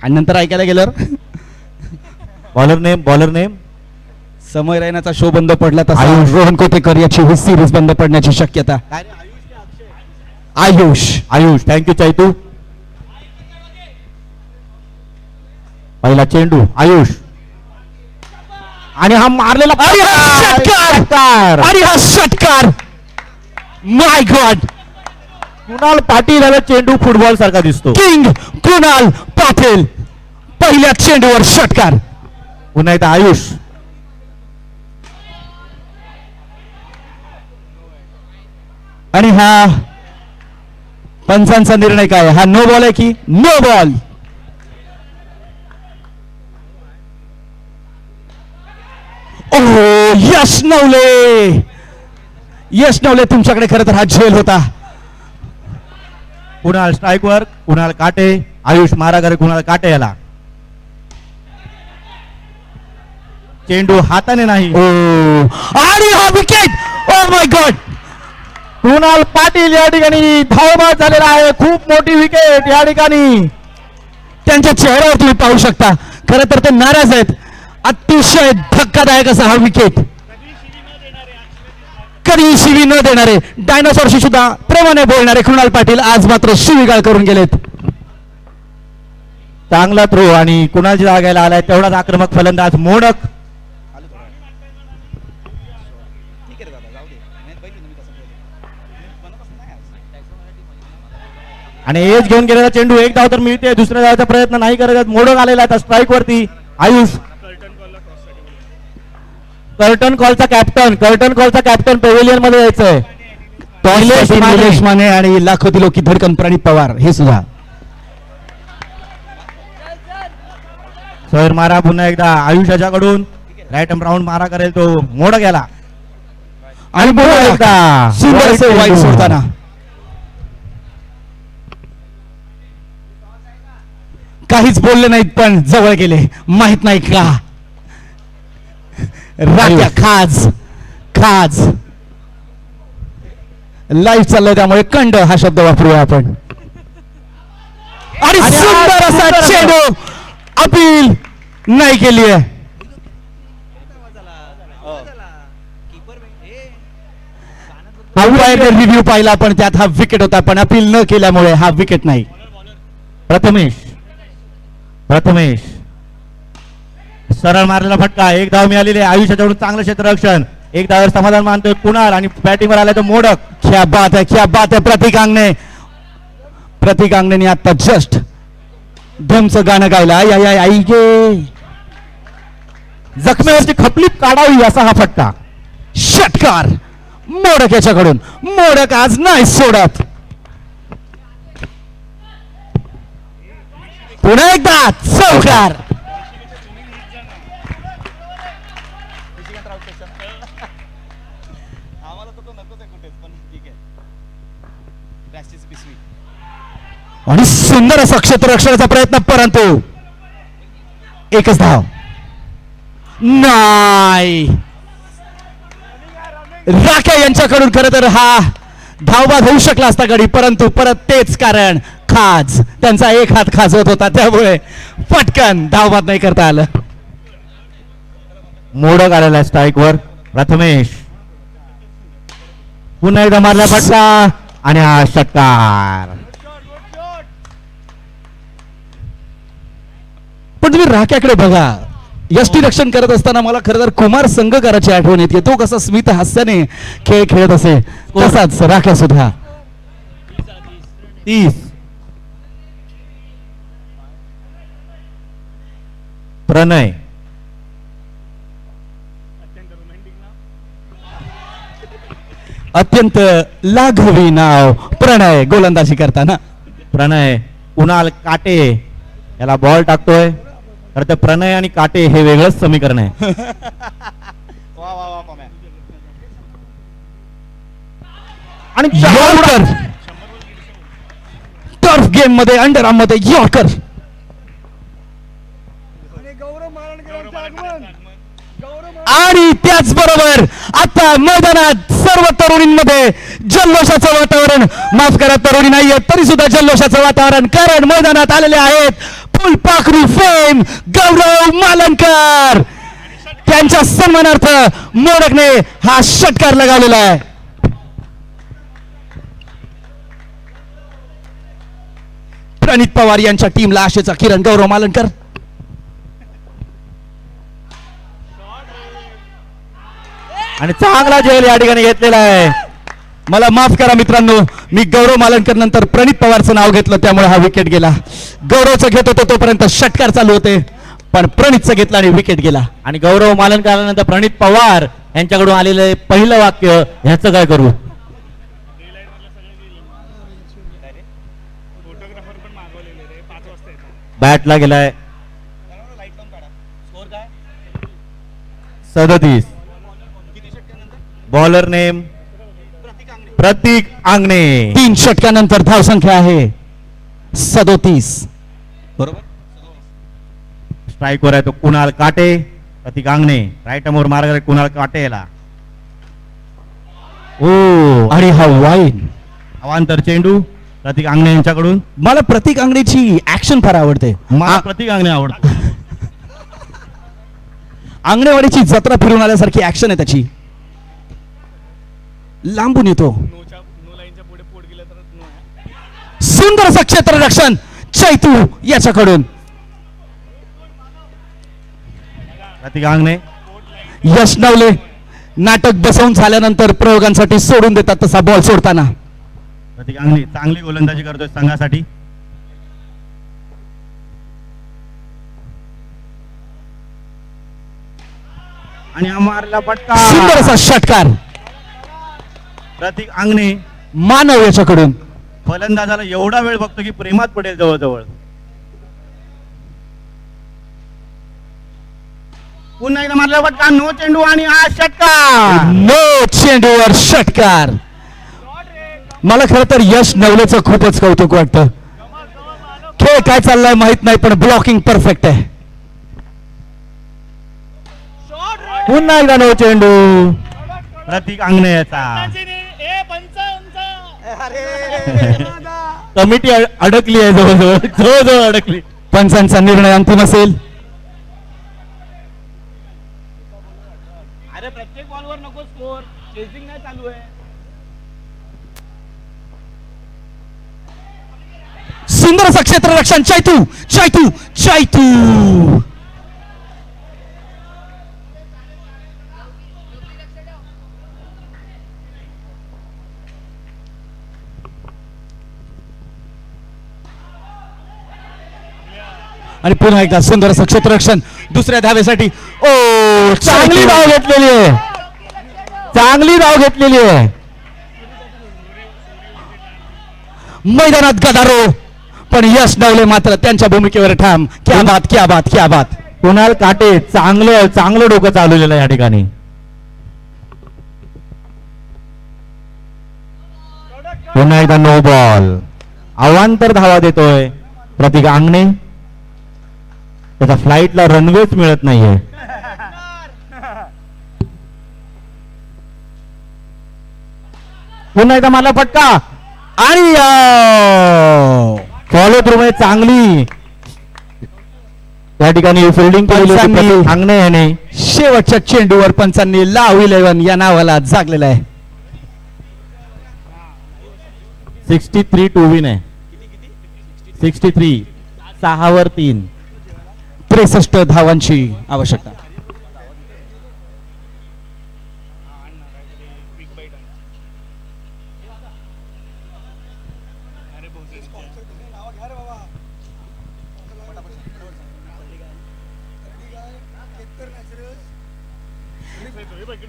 आणि नंतर ऐकायला गेल्यावर बॉलर नेम समय रायनाचा शो बंद पडला तसा आयुष. रोहन कोतेकर याची ही सिरीज बंद पडण्याची शक्यता. आयुष थँक्यू चैतू. पहिला चेंडू आयुष आणि हा मारलेला षटकार आणि हा षटकार. माय गॉड. कुणाल पाटील याला चेंडू फुटबॉल सारखा दिसतो. किंग कुणाल पाटील पहिल्या चेंडूवर षटकार. पुन्हा एकदा आयुष आणि हा पंचांचा निर्णय काय? हा नो बॉल आहे की नो बॉल? ओ यश नवले तुमच्याकडे खरं तर हा झेल होता. कुणाल स्ट्राईकवर कुणाल काटे. आयुष मारागारे कुणाल काटे याला. चेंडू हाताने नाही. ओ आणि हा wicket. Oh my God. Kunal Patil या ठिकाणी धावबाद झालेला आहे. खूप मोठी विकेट या ठिकाणी. त्यांच्या चेहऱ्यावर तुम्ही पाहू शकता खरं तर ते नाराज आहेत. अतिशय धक्कादायक असा हा विकेट. कधी शिवी न देणारे डायनासॉरशी सुद्धा प्रेमाने बोलणारे कुणाल पाटील आज मात्र शिवीगाळ करून गेलेत. चांगला थ्रो आणि कुणालची जागायला आलाय तेवढाच आक्रमक फलंदाज मोडक. आणि एज घेऊन गेलेला चेंडू एक धाव तर मिळते. दुसऱ्या धावाचा प्रयत्न नाही करत. मोडक आलेला आता स्ट्राईक वरती आयुष. कर्टन कॉलचा कॅप्टन पेव्हिलियन मध्ये जायचंय. निलेश माने आणि लाखो दिलो की धडकन प्रणित पवार हे सुद्धा. सर मारा पुन्हा एकदा आयुष्याच्याकडून राईट राऊंड मारा करेल तो. मोडक गेला आणि पुन्हा एकदा सुंदर असे वाईट सोडताना काहीच बोलले नाहीत पण जवळ गेले. माहित नाही का राख्या खाज लाईव्ह चाललंय त्यामुळे कंड हा शब्द वापरूया आपण. आणि सुंदर असा चेंडू अपील नाही केली आहे. रिव्ह्यू पाहिला पण त्यात हा विकेट होता पण अपील न केल्यामुळे हा विकेट नाही. प्रथमेश सरळ मारलेला फटका. एक धाव मिळालेली आहे. आयुष्याच्याकडून चांगलं क्षेत्ररक्षण. एक धावावर समाधान मानतोय कुणाल आणि बॅटिंगवर आलाय तो मोडक. क्या बात है प्रतीक आंगणे आता जस्ट धमचं गाणं गायला. आई गे जखमेवरची खपली काढावी असा हा फटका. षटकार मोडक याच्याकडून. मोडक आज नाही सोडत. पुन्हा एकदा चौकार. आणि सुंदर असा क्षेत्ररक्षणाचा प्रयत्न परंतु एकच धाव नाही. राखे यांच्याकडून खरं तर हा धावबाद होऊ शकला असता गडी परंतु परत तेच कारण खाज त्यांचा एक हात खाजवत होता त्यामुळे पटकन धावबाद नाही करता आलं. मोडक आलेला आहे स्ट्राईक वर प्रथमेश. पुन्हा एकदा मारला फटका आणि हा षटकार. पण तुम्ही राख्याकडे बघा. यष्टी रक्षण करत असताना मला खरं तर कुमार संगकाराची आठवण येते. तो कसा स्मित हास्याने खेळ खेळत असे तसाच राख्या सुद्धा. 30 प्रणय अत्यंत लाघवी नाव प्रणय गोलंदाजी करताना. प्रणय कुणाल काटे याला बॉल टाकतोय. तर ते प्रणय आणि काटे हे वेगळंच समीकरण आहे. आणि यॉर्कर टर्फ गेम मध्ये अंडरआर्म मध्ये यॉर्कर. आणि त्याचबरोबर आता मैदानात सर्व तरुणींमध्ये जल्लोषाचं वातावरण. माफ करा तरुणी नाहीये तरी सुद्धा जल्लोषाचं वातावरण कारण मैदानात आलेले आहेत फुलपाखरू फेम गौरव मालनकर त्यांच्या सन्मानार्थ मोडकने हा षटकार लगावलेला आहे. प्रणित पवार यांच्या टीमला आशेचा किरण गौरव मालनकर. आणि चांगला झेल या ठिकाणी घेतलेला आहे. मला माफ करा मित्रांनो, मी गौरव मालनकर नंतर प्रणित पवारचं नाव घेतलं त्यामुळे हा विकेट गेला. गौरवचं घेत होतो तोपर्यंत षटकार चालू होते पण प्रणितचं घेतलं आणि विकेट गेला. आणि गौरव मालनकर आल्यानंतर प्रणित पवार यांच्याकडून आलेलं पहिलं वाक्य ह्याचं काय करू. बॅटला गेलाय 37. बॉलर नेम प्रतीक आंगणे. 3 षटकानंतर धावसंख्या आहे 37. बरोबर. स्ट्राईक वर आहे तो कुणाल काटे. प्रतीक आंगणे राईट अमोर मार्ग कुणाल काटे याला. ओ आणि हा वाईन. अवांतर चेंडू प्रतीक आंगणे यांच्याकडून. मला प्रतीक आंगणेची ऍक्शन फार आवडते. मला प्रतीक आंगणे आवडतो. आंगणेवाडीची जत्रा फिरून आल्यासारखी ऍक्शन आहे त्याची. लांबून येतो. सुंदर असं क्षेत्ररक्षण चैतू याच्याकडून. प्रतीक आंगणे यश नवले नाटक बसवून झाल्यानंतर प्रयोगांसाठी सोडून देतात तसा बॉल सोडताना. प्रतीक आंगणे चांगली गोलंदाजी करतोय संघासाठी. आणि हा मारला फटका. सुंदर असा षटकार प्रतीक आंगणे मानव याच्याकडून. फलंदाजाला एवढा वेळ बघतो की प्रेमात पडेल जवळजवळ. पुन्हा एकदा मारला फटका. नो चेंडू आणि हा षटकार. नो चेंडूवर षटकार. मला खरं तर यश नवलेचं खूपच कौतुक वाटतं. खेळ काय चाललाय माहित नाही पण ब्लॉकिंग परफेक्ट आहे. पुन्हा एकदा नो चेंडू. प्रतीक आंगणे याचा. कमिटी अडकली आहे जवळजवळ अडकली. पंचांचा निर्णय अंतिम असेल. अरे प्रत्येक बॉलवर नको स्कोर. चेसिंग काय चालू आहे. सुंदर असं क्षेत्ररक्षण चैतू चैतू चैतू. आणि पुन्हा एकदा सुंदर असं क्षेत्ररक्षण दुसऱ्या धावेसाठी. ओ चांगली धाव घेतलेली आहे. चांगली धाव घेतलेली आहे. मैदानात गदारो पण यश नवले मात्र त्यांच्या भूमिकेवर ठाम. क्या बात क्या बात क्या बात. कुणाल काटे चांगलं डोकं चालवलेलं आहे या ठिकाणी. पुन्हा एकदा नो बॉल. अवांतर धावा देतोय प्रतीक आंगणे. त्याचा फ्लाईटला रनवेच मिळत नाहीये. पुन्हा एकदा मारला फटका. आणि फॉलो थ्रू मध्ये चांगली या ठिकाणी फिल्डिंग केलेली होती प्रतीक आंगणे याने. शेवटच्या चेंडूवर पंचांनी लाव 11 या नावाला जागलेला आहे. 63 टू विन आहे. 63 6 वर 3. 63 धावांची आवश्यकता.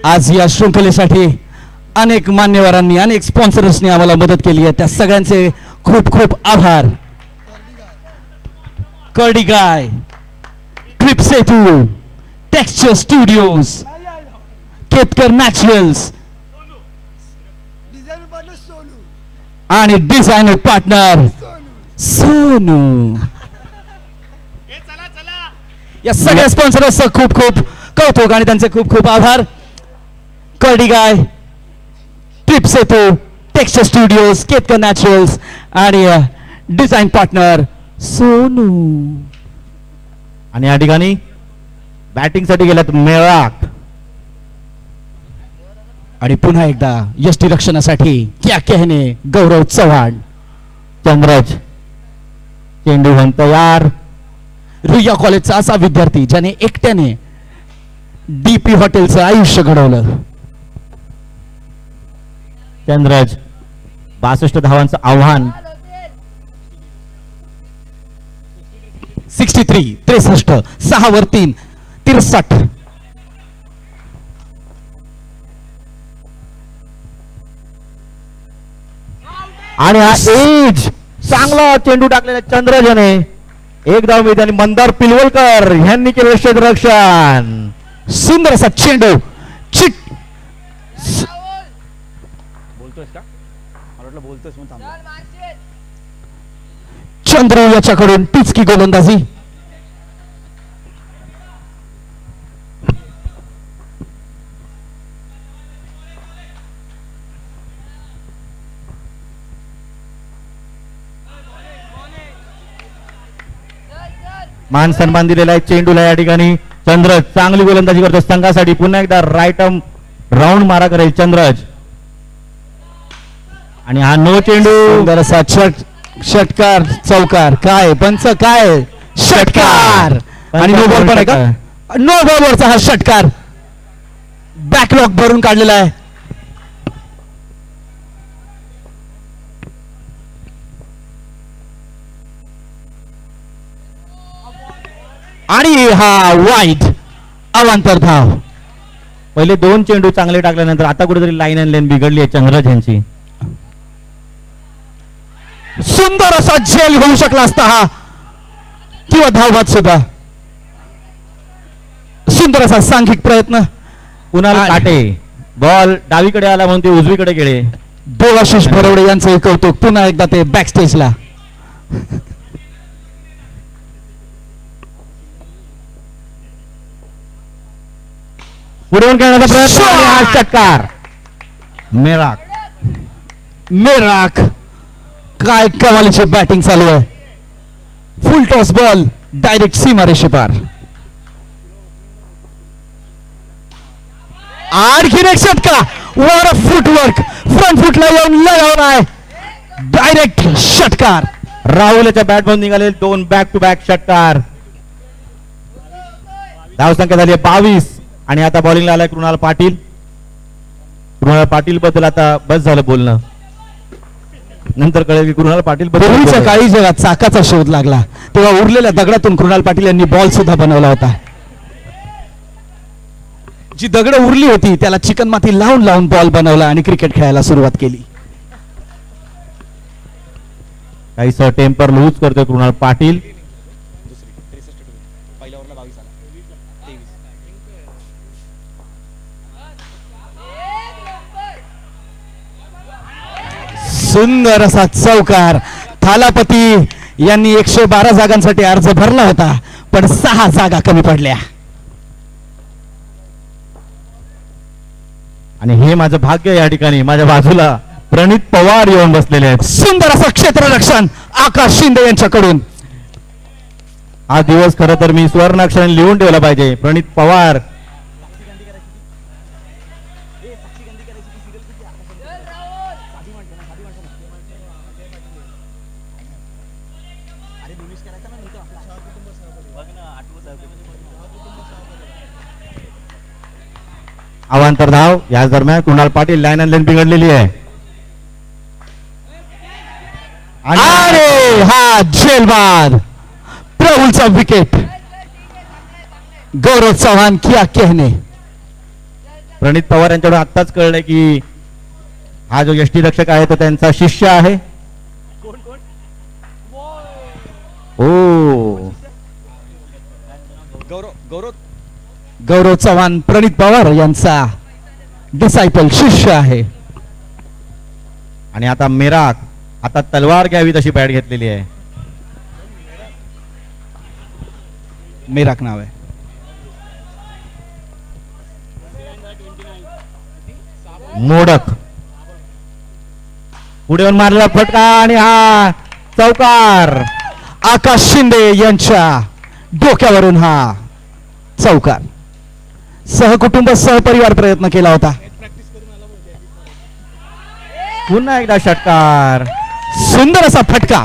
आज या शृंखलेसाठी अनेक मान्यवरांनी अनेक स्पॉन्सर्सनी आम्हाला मदत केली आहे. त्या सगळ्यांचे खूप खूप आभार. कर्डी गाय, ट्रिप सेतू, टेक्स्चर स्टुडिओज, केतकर नॅचरल्स आणि डिझायनर पार्टनर सोनू. या सगळ्या स्पॉन्सर्सचं खूप खूप कौतुक आणि त्यांचे खूप खूप आभार. कर्डी गाय, ट्रिप सेतू, टेक्स्चर स्टुडिओज, केतकर नॅचरल्स आणि डिझाईन पार्टनर सोनू. आणि या ठिकाणी बॅटिंग साठी गेल्यात मेळाक. आणि पुन्हा एकदा यष्टी रक्षणासाठी क्या कहने गौरव चव्हाण. चंद्रज चेंडू घेऊन तयार. रुईया कॉलेजचा असा विद्यार्थी ज्याने एकट्याने डीपी हॉटेलचं आयुष्य घडवलं. चंद्रज 62 धावांचं आव्हान. 63 6 वर 3 63. आणि हा एज चांगला चेंडू टाकलेला चंद्रजने. एक धाव मिळते आणि मंदार पिलवलकर यांनी केलं क्षेत्ररक्षण. सुंदर असा चेंडू चिट. बोलतोयस का? मला वाटलं बोलतोयस म्हणून थांबलो. चंद्रू याच्याकडून टिचकी गोलंदाजी. मान सन्मान दिलेला आहे चेंडूला. या ठिकाणी चंद्रज चांगली गोलंदाजी करतो संघासाठी. पुन्हा एकदा राईट आर्म राऊंड मारा करेल चंद्रज. आणि हा नो चेंडू. सुंदर असा षटकार चौकार. काय पंच काय षटकार. आणि नो बॉल पण आहे का? नो बॉलवरचा हा षटकार बॅकलॉग भरून काढलेला आहे. आणि हा वाईट अवांतर धाव. पहिले 2 चेंडू चांगले टाकल्यानंतर आता कुठेतरी लाईन अँड लेन बिघडली आहे चंद्रज यांची. सुंदर असा झेल होऊ शकला असता हा किंवा धावबाद सुद्धा. सुंदर असा सांघिक प्रयत्न. कुणाल काटे बॉल डावीकडे आला म्हणून ते उजवीकडे गेले. देवाशिष भरवडे यांचं कौतुक. पुन्हा एकदा ते बॅक स्टेजला. पुढे खेळण्याचा प्रयत्न आणि हा षटकार. मेराक काय कमालीची बॅटिंग चालू आहे. फुल टॉस बॉल डायरेक्ट सीमारेषे पार. आणखीन एक षटकार. वर फुटवर्क फ्रंट फुटला येऊन लगावून आहे. डायरेक्ट षटकार. राहुलच्या बॅट मधून निघाले 2 बॅक टू बॅक षटकार. धावसंख्या झाली 22. आणि आता बॉलिंगला आलाय कृणाल पाटील. कृणाल पाटील बद्दल आता बस झालं बोलणं. नंतर कळेल की कृणाल पाटील पूर्वीच्या बद्दल काळी जेव्हा चाकाचा शोध लागला तेव्हा उरलेल्या दगडातून कृणाल पाटील यांनी बॉल सुद्धा बनवला होता. जी दगड उरली होती त्याला चिकन माती लावून लावून बॉल बनवला आणि क्रिकेट खेळायला सुरुवात केली. काहीसं टेम्पर लूज करतोय कृणाल पाटील. पहिल्या ओव्हरला 22 आला. 23. सुंदर असा चौकार. थालापती यांनी 112 जागांसाठी अर्ज भरला होता पण 6 जागा कमी पडल्या. आणि हे माझं भाग्य. या ठिकाणी माझ्या बाजूला प्रणित पवार येऊन बसलेले आहेत. सुंदर असं क्षेत्ररक्षण आकाश शिंदे यांच्याकडून. हा दिवस खरं तर मी स्वर्ण अक्षराने लिहून ठेवला पाहिजे. प्रणित पवार अवांतर धाव. याच दरम्यान कृणाल पाटील लाईन अँड लेन बिघडलेली आहे. अरे हा झेलबाद. प्रभूचा विकेट. गौरव चव्हाण क्या कहने. प्रणित पवार यांच्याकडून आत्ताच कळलंय की हा जो यष्टीरक्षक आहे तो त्यांचा शिष्य आहे. ओ गौरव चव्हाण प्रणित पवार यांचा डिसायपल शिष्य आहे. आणि आता मेराक आता तलवार घ्यावी तशी बॅट घेतलेली आहे. मेराक नाव आहे. मोडक पुढे येऊन मारलेला फटका आणि हा चौकार. आकाश शिंदे यांच्या डोक्यावरून हा चौकार. सहकुटुंब सहपरिवार प्रयत्न केला होता. पुन्हा एकदा षटकार. सुंदर असा फटका.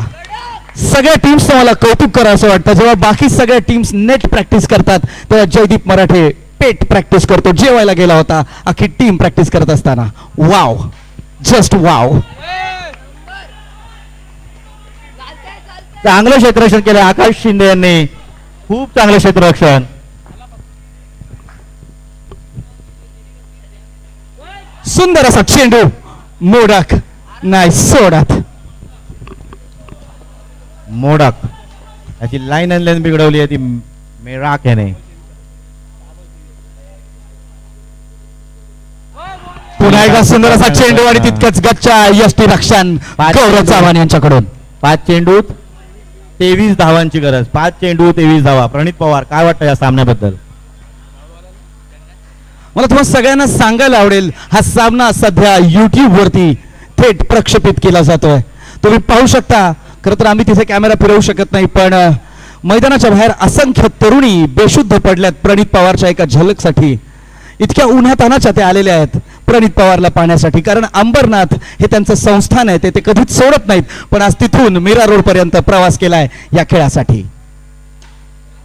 सगळ्या टीम्स मला कौतुक करावं असं वाटतं. जेव्हा बाकी सगळ्या टीम्स नेट प्रॅक्टिस करतात तेव्हा जयदीप मराठे पेट प्रॅक्टिस करतो. जेवायला गेला होता अख्खी टीम प्रॅक्टिस करत असताना. Wow, just wow. चांगलं क्षेत्ररक्षण केलं आकाश शिंदे यांनी. खूप चांगलं क्षेत्ररक्षण. सुंदर असा चेंडू. मोडक नाही सोडत. मोडक त्याची लाईन अँड लेंथ बिघडवली आहे ती मेराक याने. पुन्हा एकदा सुंदर असा चेंडू आणि तितकंच गच्चा यष्टी रक्षण गौरव चव्हाण यांच्याकडून. 5 चेंडूत 23 धावांची गरज. 5 चेंडू 23 धावा. प्रणित पवार काय वाटतं या सामन्याबद्दल? मला तुम्हाला सगळ्यांना सांगायला आवडेल हा सामना सध्या YouTube वरती थेट प्रक्षेपित केला जातोय. तुम्ही पाहू शकता. खरं तर आम्ही तिथे कॅमेरा फिरवू शकत नाही पण मैदानाच्या बाहेर असंख्य तरुणी बेशुद्ध पडल्यात प्रणित पवारच्या एका झलकसाठी. इतक्या उन्हातानाच्या ते आलेल्या आहेत प्रणित पवारला पाहण्यासाठी. कारण अंबरनाथ हे त्यांचं संस्थान आहे. ते कधीच सोडत नाहीत. पण आज तिथून मीरा रोड पर्यंत प्रवास केलाय या खेळासाठी.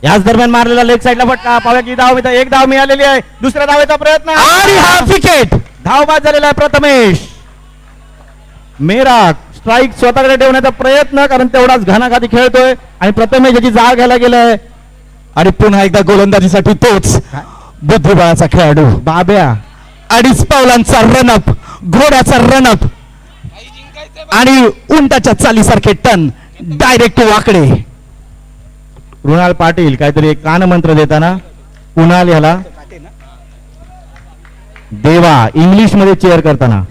याच दरम्यान मारलेला लेग साईडला फटका. पाहूया की धाव मिळते. एक धाव मिळालेली आहे. दुसऱ्या धावेचा प्रयत्न आणि हा विकेट. धाव बाद झालेला आहे प्रथमेश. मेराक स्ट्राईक स्वतःकडे ठेवण्याचा प्रयत्न कारण तेवढाच घणाघाती खेळतोय आणि प्रथमेश याची जाग घ्यायला गेलाय. आणि पुन्हा एकदा गोलंदाजीसाठी तोच बुद्धिबळाचा खेळाडू बाब्या. 2.5 पावलांचा रनअप. घोड्याचा रनअप आणि उंटाच्या चालीसारखे टन डायरेक्ट वाकडे. कृणाल पाटील काहीतरी एक कानमंत्र देताना कुणाल याला देवा इंग्लिश मध्ये चेअर करताना.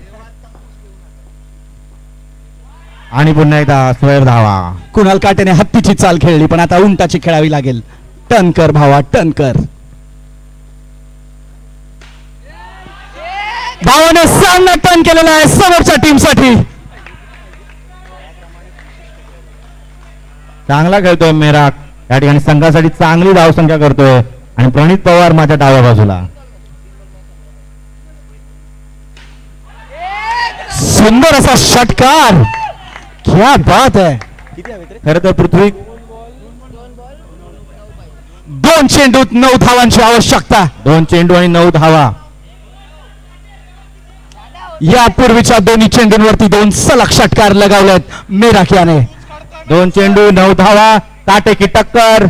आणि पुन्हा एकदा स्वैर धावा. कुणाल काटेने हत्तीची चाल खेळली पण आता उंटाची खेळावी लागेल. टन कर भावा टन कर. भावाने सामना टन केलेला आहे समोरच्या टीमसाठी. चांगला खेळतोय मेराक. या ठिकाणी संघासाठी चांगली धावसंख्या करतोय आणि प्रणित पवार माझ्या डाव्या बाजूला. सुंदर असा षटकार. क्या बात है. खरं तर पृथ्वी 2 चेंडूत 9 धावांची आवश्यकता. 2 चेंडू आणि 9 धावा. यापूर्वीच्या दोन्ही चेंडूंवरती 2 सलग षटकार लगावलेत मेराक याने. 2 चेंडू 9 धावा. काटे की टक्कर.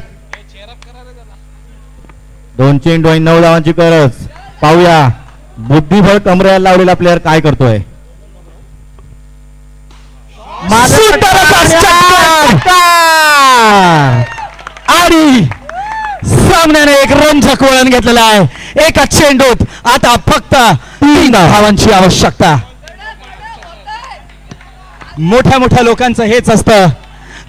2 चेंडू आणि 9 धावांची गरज. पाहूया बुद्धिबळ कमरेला लावलेला प्लेअर काय करतोय. सुंदर असा षटकार. आणि सामन्याने एक रंजक वळण घेतलेलं आहे. एका चेंडूत आता फक्त 3 धावांची आवश्यकता. मोठ्या मोठ्या लोकांचं हेच असतं.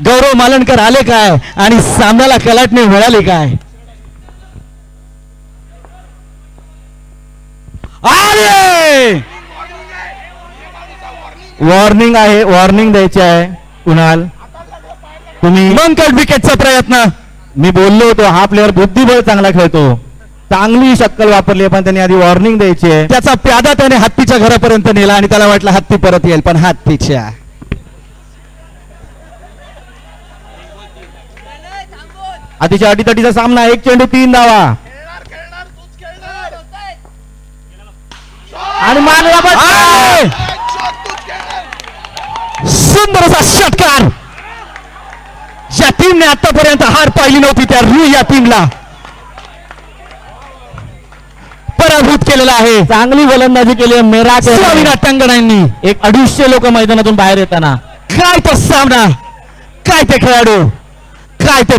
गौरव मालणकर आले काय आणि सामन्याला कलाटणी मिळाली काय. अरे वॉर्निंग आहे. वॉर्निंग द्यायची आहे. कुणाल तुम्ही मंकड विकेटचा प्रयत्न. मी बोललो होतो हा प्लेअर बुद्धिबळ चांगला खेळतो. चांगली शक्कल वापरली पण त्यांनी आधी वॉर्निंग द्यायची आहे. त्याचा प्यादा त्याने हत्तीच्या घरापर्यंत नेला आणि त्याला वाटलं हत्ती परत येईल पण हत्तीच्या. अतिशय अटीतटीचा सामना. 1 चेंडू 3 धावा. आणि मारलेला अरे! सुंदर असा षटकार. ज्या टीमने आतापर्यंत हार पाहिली नव्हती त्या या टीमला पराभूत केलेला आहे. चांगली गोलंदाजी केली आहे मेराक. स्वामीनाथ टंगणांनी. एक 250 लोक मैदानातून बाहेर येताना काय तो सामना. काय ते खेळाडू. काय ते